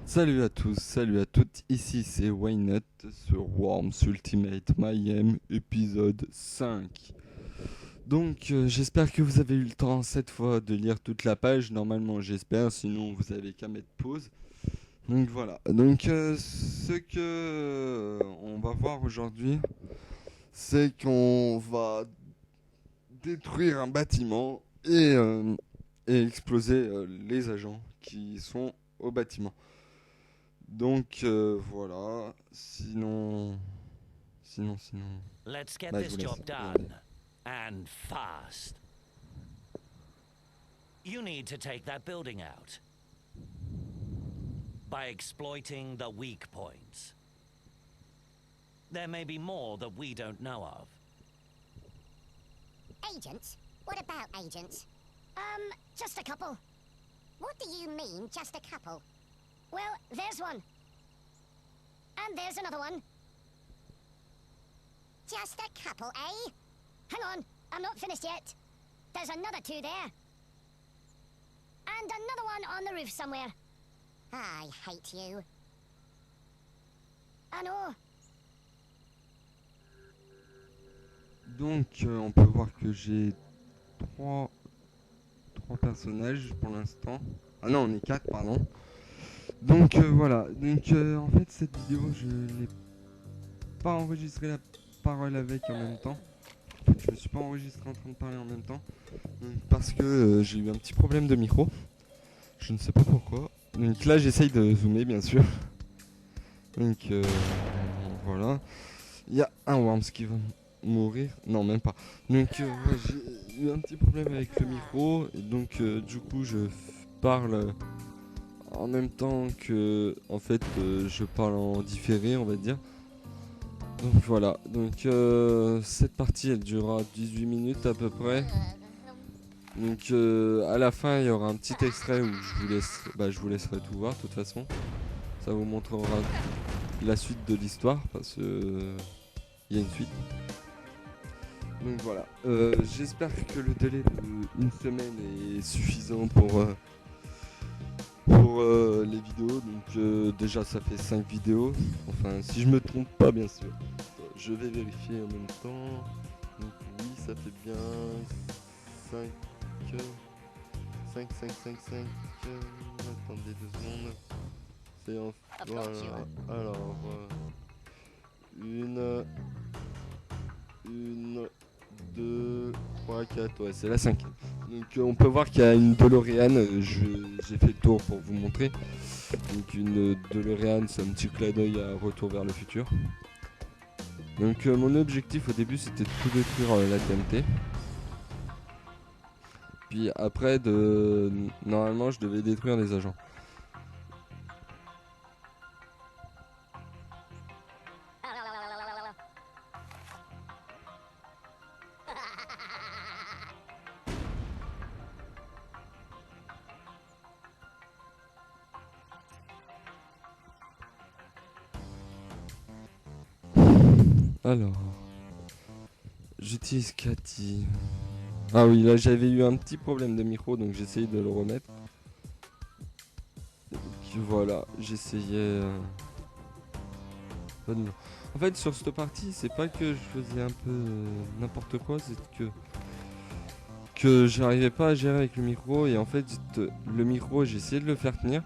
Salut à tous, salut à toutes, ici c'est Wynot sur Worms Ultimate Mayhem épisode 5. Donc j'espère que vous avez eu le temps cette fois de lire toute la page, normalement j'espère, sinon vous avez qu'à mettre pause. Donc voilà, donc ce que on va voir aujourd'hui, c'est qu'on va détruire un bâtiment et exploser les agents qui sont au bâtiment. Donc voilà, sinon, Let's get bah je this vous laisse job regarder. done. And fast. You need to take that building out. By exploiting the weak points. There may be more that we don't know of. Agents? What about agents? Just a couple. What do you mean, just a couple? Well, there's one. And there's another one. Just a couple, eh? Hang on, I'm not finished yet. There's another two there. And another one on the roof somewhere. I hate you. I know. Donc on peut voir que j'ai trois personnages pour l'instant. Ah non, on est quatre, pardon. Donc voilà, donc en fait cette vidéo je n'ai pas enregistré la parole avec en même temps. En fait, je me suis pas enregistré en train de parler en même temps. Donc, parce que j'ai eu un petit problème de micro. Je ne sais pas pourquoi. Donc là j'essaye de zoomer bien sûr. Donc voilà. Il y a un Worms qui va mourir. Non, même pas. Donc ouais, j'ai eu un petit problème avec le micro. Et donc du coup je parle en même temps que en fait je parle en différé on va dire. Donc voilà. Donc cette partie elle durera 18 minutes à peu près. Donc à la fin il y aura un petit extrait où je vous laisserai tout voir de toute façon. Ça vous montrera la suite de l'histoire parce que il y a une suite. Donc voilà. J'espère que le délai d'une semaine est suffisant pour les vidéos. Donc déjà ça fait 5 vidéos. Enfin si je me trompe pas bien sûr. Je vais vérifier en même temps. Donc oui ça fait bien 5 5. Attendez 2 secondes. C'est en... Voilà. Alors... Une, 2, 3, 4, ouais c'est la 5. Donc on peut voir qu'il y a une DeLorean, j'ai fait le tour pour vous montrer. Donc une DeLorean c'est un petit clin d'œil à Retour vers le futur. Donc mon objectif au début c'était de tout détruire la TNT. Puis après normalement je devais détruire les agents. Alors, j'utilise Cathy. Ah oui, là j'avais eu un petit problème de micro, donc j'essayais de le remettre. Donc, voilà, j'essayais. En fait, sur cette partie, c'est pas que je faisais un peu n'importe quoi, c'est que j'arrivais pas à gérer avec le micro et en fait, le micro, j'ai essayé de le faire tenir.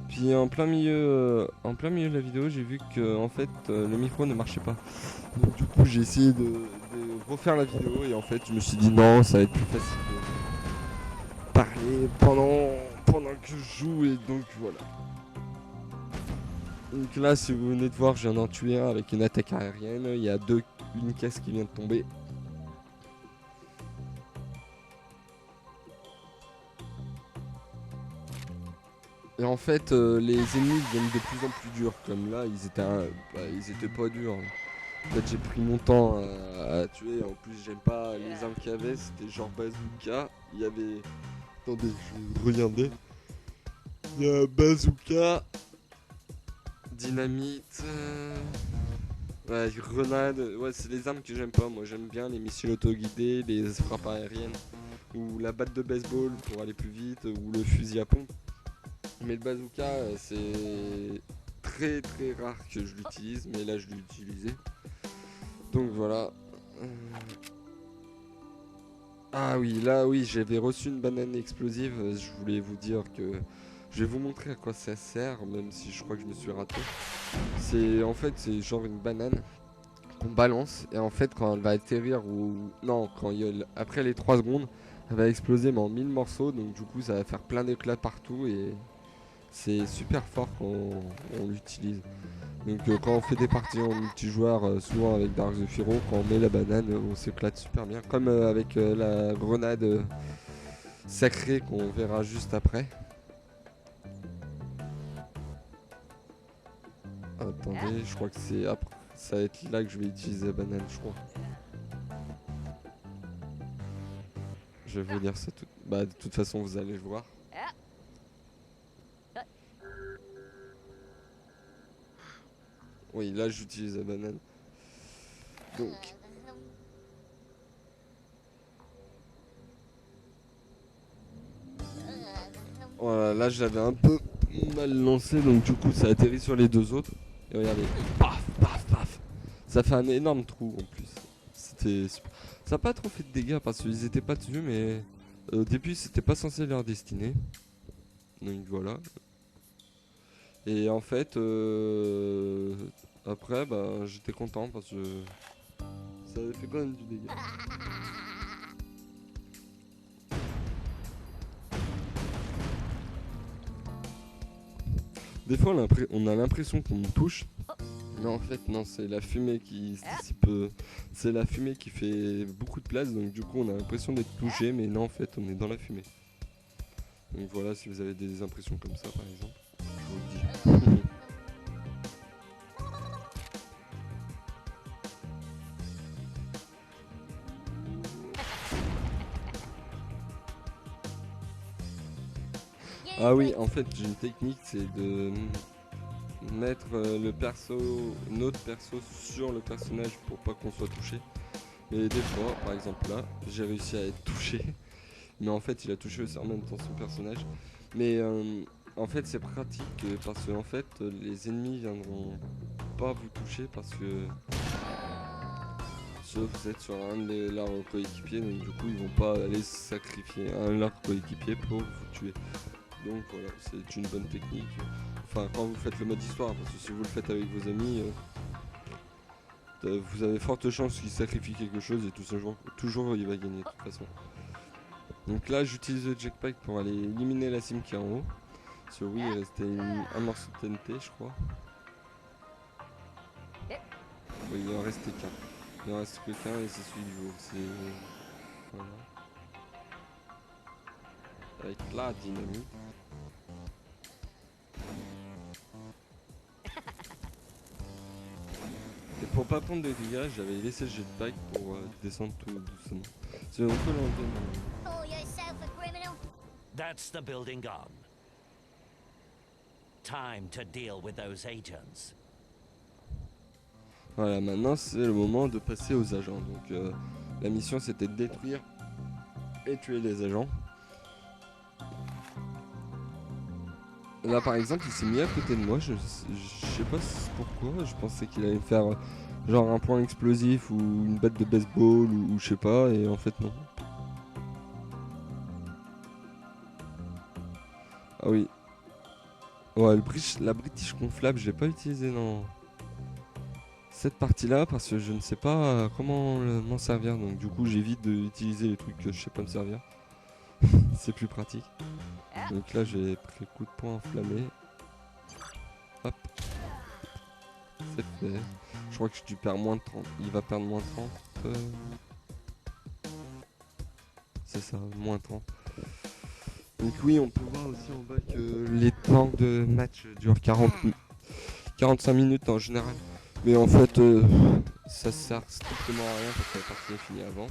Puis en plein milieu de la vidéo, j'ai vu que en fait le micro ne marchait pas. Donc du coup, j'ai essayé de refaire la vidéo et en fait, je me suis dit non, ça va être plus facile de parler pendant que je joue et donc voilà. Donc là, si vous venez de voir, je viens d'en tuer un avec une attaque aérienne. Il y a une caisse qui vient de tomber. Et en fait, les ennemis deviennent de plus en plus durs. Comme là, ils étaient pas durs. En fait, j'ai pris mon temps à tuer. En plus, j'aime pas les armes qu'il y avait. C'était genre bazooka. Il y avait. Attendez, je vais regarder. Il y a bazooka, dynamite. Ouais, grenade. Ouais, c'est les armes que j'aime pas. Moi, j'aime bien les missiles autoguidés, les frappes aériennes. Ou la batte de baseball pour aller plus vite. Ou le fusil à pompe. Mais le bazooka, c'est très très rare que je l'utilise, mais là je l'ai utilisé. Donc voilà. Euh, Ah oui, là oui, j'avais reçu une banane explosive. Je voulais vous dire que je vais vous montrer à quoi ça sert, même si je crois que je me suis raté. C'est en fait c'est genre une banane qu'on balance et en fait quand elle va atterrir ou non quand après les 3 secondes, elle va exploser mais en 1000 morceaux. Donc du coup ça va faire plein d'éclats partout et c'est super fort quand on l'utilise. Donc quand on fait des parties en multijoueur, souvent avec Dark the Firo, quand on met la banane, on s'éclate super bien. Comme avec la grenade sacrée qu'on verra juste après. Attendez, je crois que c'est après. Ça va être là que je vais utiliser la banane, je crois. Je vais vous dire ça tout. Bah de toute façon vous allez le voir. Oui, là j'utilise la banane. Donc. Voilà, là j'avais un peu mal lancé, donc du coup ça atterrit sur les deux autres. Et regardez, paf, paf, paf. Ça fait un énorme trou en plus. C'était super. Ça n'a pas trop fait de dégâts parce qu'ils étaient pas dessus, mais au début c'était pas censé leur destiner. Donc voilà. Et en fait, après, bah j'étais content parce que ça avait fait quand même du dégât. Des fois on a l'impression qu'on me touche. Mais en fait non, c'est la fumée qui se dissipe. C'est la fumée qui fait beaucoup de place, donc du coup on a l'impression d'être touché, mais non en fait on est dans la fumée. Donc voilà, si vous avez des impressions comme ça par exemple, je vous le dis. Ah oui, en fait j'ai une technique, c'est de mettre notre perso sur le personnage pour pas qu'on soit touché. Et des fois, par exemple là, j'ai réussi à être touché. Mais en fait, il a touché aussi en même temps son personnage. Mais en fait, c'est pratique parce que en fait, les ennemis viendront pas vous toucher parce que sauf vous êtes sur un de leurs coéquipiers, donc du coup, ils vont pas aller sacrifier un de leurs coéquipiers pour vous tuer. Donc voilà, c'est une bonne technique. Enfin, quand vous faites le mode histoire, parce que si vous le faites avec vos amis, vous avez forte chance qu'ils sacrifient quelque chose et tout ça, toujours il va gagner de toute façon. Donc là, j'utilise le jetpack pour aller éliminer la sim qui est en haut. Sur oui, il restait un morceau de TNT, je crois. Oui, il en restait qu'un. Il en reste que qu'un et c'est celui du haut. C'est. Voilà. Avec la dynamite. Et pour pas prendre de dégâts, j'avais laissé le jetpack pour descendre tout doucement. C'est on peut l'enlever maintenant. Call yourself a criminal? That's the building gone. Time to deal with those agents. Voilà, maintenant c'est le moment de passer aux agents. Donc la mission c'était de détruire et tuer les agents. Là par exemple il s'est mis à côté de moi, je sais pas pourquoi, je pensais qu'il allait me faire genre un point explosif ou une batte de baseball ou je sais pas et en fait non. Ah oui. Ouais la British Conflab je l'ai pas utilisé dans cette partie là parce que je ne sais pas comment m'en servir donc du coup j'évite d'utiliser les trucs que je sais pas me servir. C'est plus pratique. Donc là j'ai pris le coup de poing enflammé. Hop. C'est fait. Je crois que tu perds moins de 30. Il va perdre moins 30. C'est ça, moins 30. Donc oui, on peut voir aussi en bas que les temps de match durent 45 minutes en général. Mais en fait, ça sert strictement à rien parce que la partie est finie avant.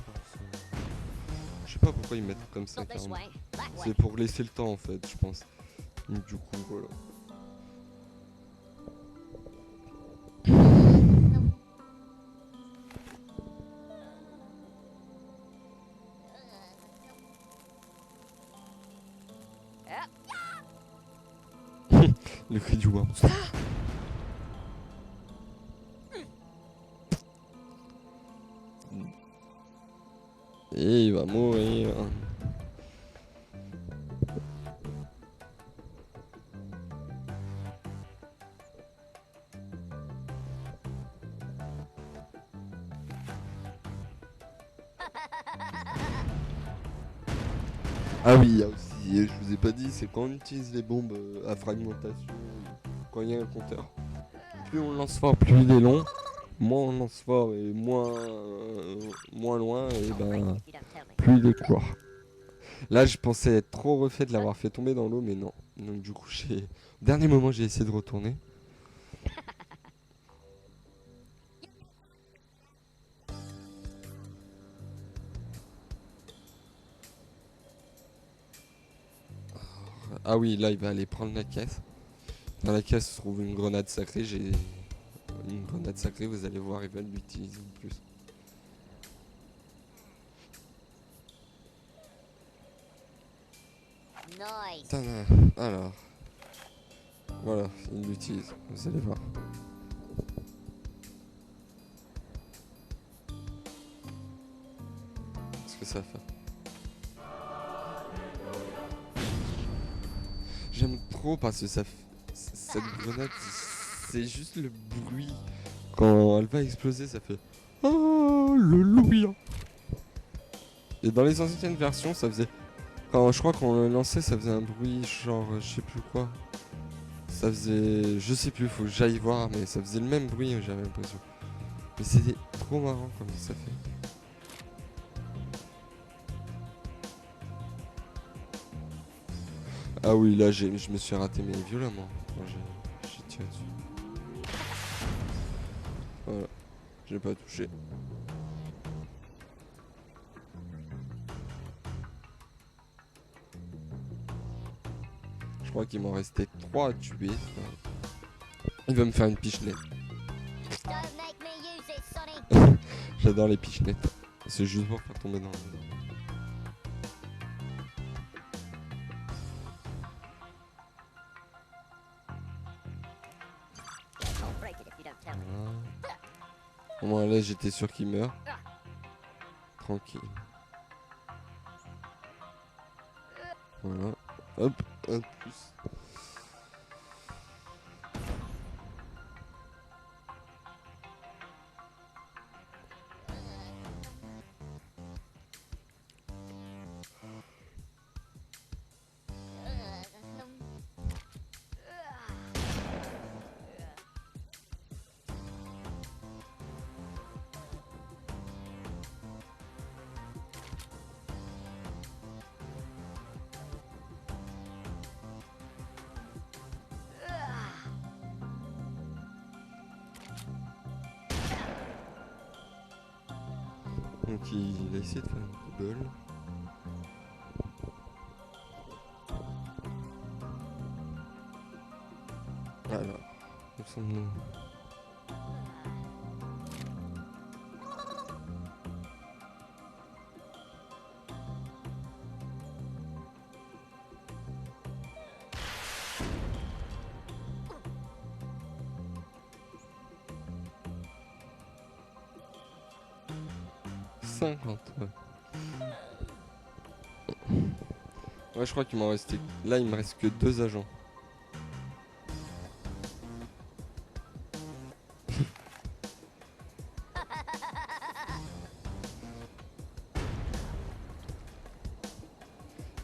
Je sais pas pourquoi ils mettent comme ça Not this carrément. way. That way. C'est pour laisser le temps en fait, je pense. Donc du coup, voilà. Le cri du worm. Et il va mourir. Ah oui, il y a aussi, je vous ai pas dit, c'est quand on utilise les bombes à fragmentation, quand il y a un compteur. Plus on lance fort, plus il est long. Moins on lance fort et moins loin, et ben plus il est court. Là, je pensais être trop refait de l'avoir fait tomber dans l'eau, mais non. Donc du coup, au dernier moment, j'ai essayé de retourner. Ah oui, là, il va aller prendre la caisse. Dans la caisse se trouve une grenade sacrée. J'ai une grenade sacrée, vous allez voir, il va l'utiliser en plus. Nice. Tada. Alors, voilà, il l'utilise, vous allez voir. Ce que ça fait. J'aime trop parce que cette grenade, c'est juste le bruit. Quand elle va exploser, ça fait Alléluia. Et dans les anciennes versions, ça faisait. Quand je crois qu'on le lançait, ça faisait un bruit genre je sais plus quoi. Ça faisait. Je sais plus, faut que j'aille voir, mais ça faisait le même bruit, j'avais l'impression. Mais c'était trop marrant comme ça fait. Ah oui, là je me suis raté mais violemment quand j'ai tiré dessus. Voilà, j'ai pas touché. Je crois qu'il m'en restait 3 à tuer. Il va me faire une pichenette. Don't make me use it, Sonny. J'adore les pichenettes. C'est juste pour faire tomber dans le... I'll break it if you don't tell me. Voilà. Au moins là j'étais sûr qu'il meurt. Tranquille. Voilà. Hop, un plus. Donc il a essayé de faire une poubelle. Alors, où sommes-nous? Ouais. Ouais, je crois qu'il m'en restait. Là, il me reste que 2 agents.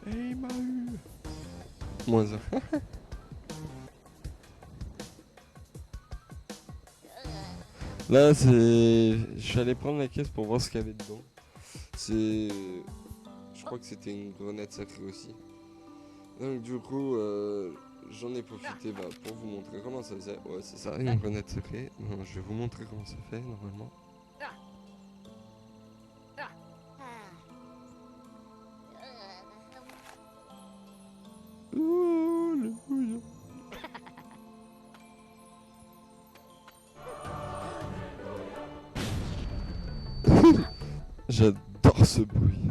Et il m'a eu. Moins 1. Là, c'est. Je suis allé prendre la caisse pour voir ce qu'il y avait dedans. C'est. Je crois que c'était une grenade sacrée aussi. Donc, du coup, j'en ai profité pour vous montrer comment ça faisait. Ouais, c'est ça, une grenade sacrée. Non, je vais vous montrer comment ça fait normalement. Alléluia. J'adore ce bruit.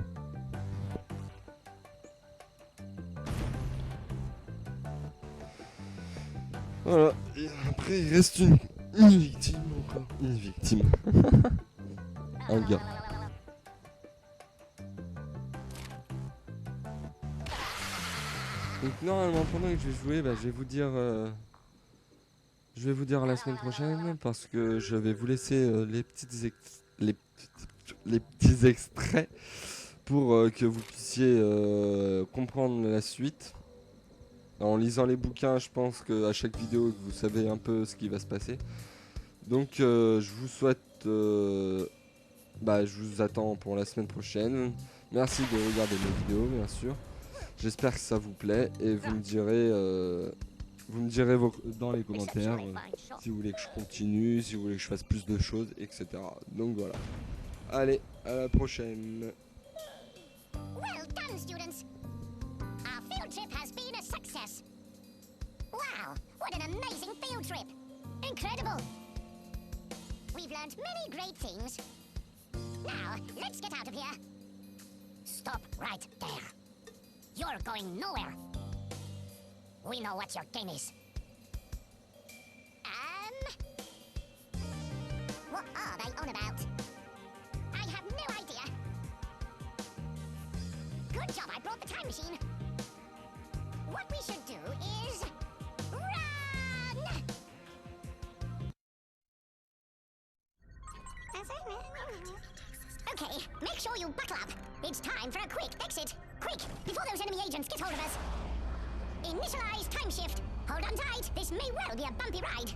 Après, il reste une victime encore. Une victime. Un gars. Donc normalement pendant que je vais jouer, bah, je vais vous dire la semaine prochaine parce que je vais vous laisser les petits extraits pour que vous puissiez comprendre la suite. En lisant les bouquins, je pense qu'à chaque vidéo, vous savez un peu ce qui va se passer. Donc je vous souhaite... je vous attends pour la semaine prochaine. Merci de regarder mes vidéos, bien sûr. J'espère que ça vous plaît et vous me direz dans les commentaires si vous voulez que je continue, si vous voulez que je fasse plus de choses, etc. Donc voilà. Allez, à la prochaine. Well done, students. Our field trip has been a success. Wow, what an amazing field trip. Incredible. We've learned many great things. Now, let's get out of here. Stop right there. You're going nowhere. We know what your game is. What are they on about? I have no idea. Good job I brought the time machine. What we should do is... run! Okay, make sure you buckle up. It's time for a quick exit. Quick, before those enemy agents get hold of us. Initialize time shift. Hold on tight. This may well be a bumpy ride.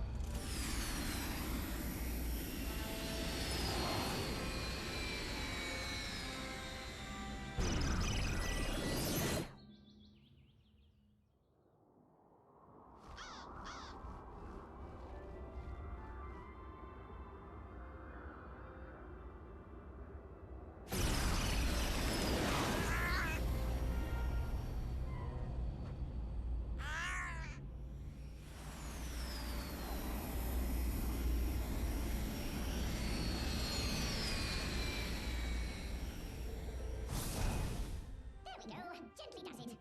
Gently does it.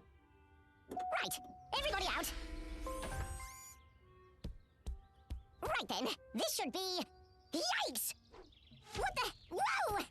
Right, everybody out. Right then, this should be... Yikes! What the... Whoa!